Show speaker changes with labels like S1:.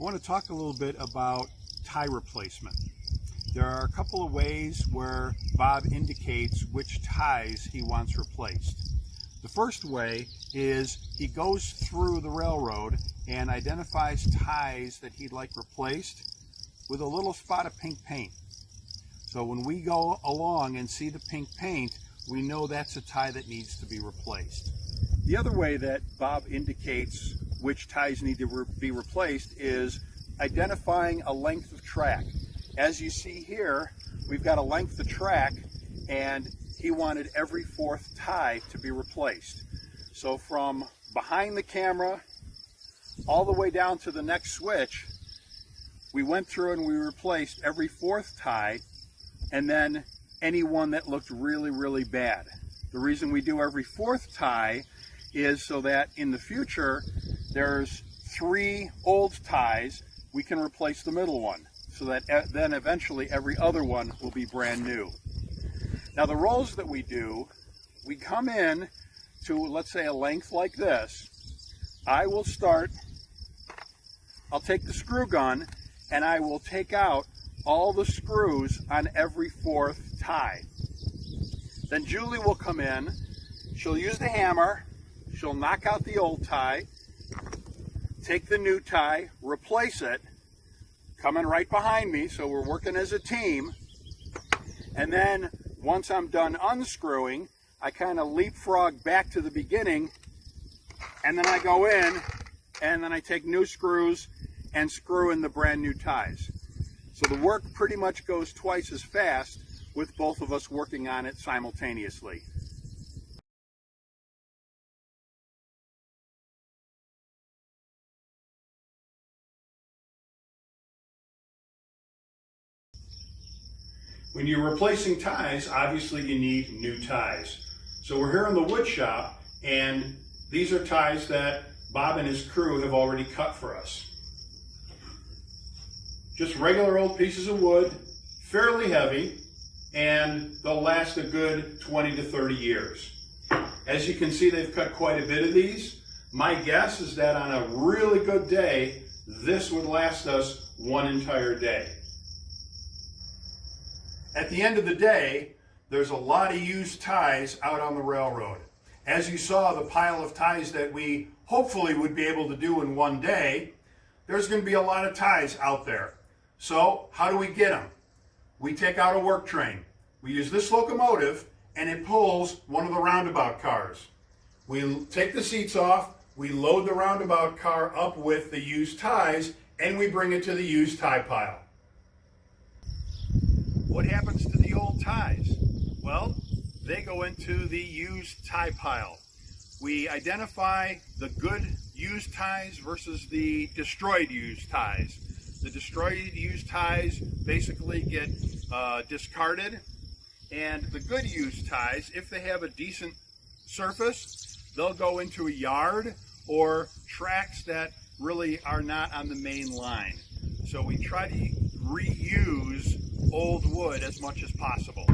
S1: I want to talk a little bit about tie replacement. There are a couple of ways where Bob indicates which ties he wants replaced. The first way is he goes through the railroad and identifies ties that he'd like replaced with a little spot of pink paint. So when we go along and see the pink paint, we know that's a tie that needs to be replaced. The other way that Bob indicates which ties need to be replaced is identifying a length of track. As you see here, we've got a length of track, and he wanted every fourth tie to be replaced. So from behind the camera all the way down to the next switch, we went through and we replaced every fourth tie, and then any one that looked really, really bad. The reason we do every fourth tie is so that in the future, there's 3 old ties, we can replace the middle one, so that then eventually every other one will be brand new. Now the rolls that we do, we come in to, let's say, a length like this. I'll take the screw gun and I will take out all the screws on every fourth tie. Then Julie will come in, she'll use the hammer, she'll knock out the old tie, take the new tie, replace it, coming right behind me, so we're working as a team. And then once I'm done unscrewing, I kind of leapfrog back to the beginning, and then I go in, and then I take new screws and screw in the brand new ties. So the work pretty much goes twice as fast with both of us working on it simultaneously. When you're replacing ties, obviously you need new ties. So we're here in the wood shop, and these are ties that Bob and his crew have already cut for us. Just regular old pieces of wood, fairly heavy, and they'll last a good 20 to 30 years. As you can see, they've cut quite a bit of these. My guess is that on a really good day, this would last us one entire day. At the end of the day, there's a lot of used ties out on the railroad. As you saw, the pile of ties that we hopefully would be able to do in one day, there's going to be a lot of ties out there. So how do we get them? We take out a work train. We use this locomotive, and it pulls one of the roundabout cars. We take the seats off, we load the roundabout car up with the used ties, and we bring it to the used tie pile. What happens to the old ties? Well, they go into the used tie pile. We identify the good used ties versus the destroyed used ties. The destroyed used ties basically get discarded, and the good used ties, if they have a decent surface, they'll go into a yard or tracks that really are not on the main line. So we try to reuse old wood as much as possible.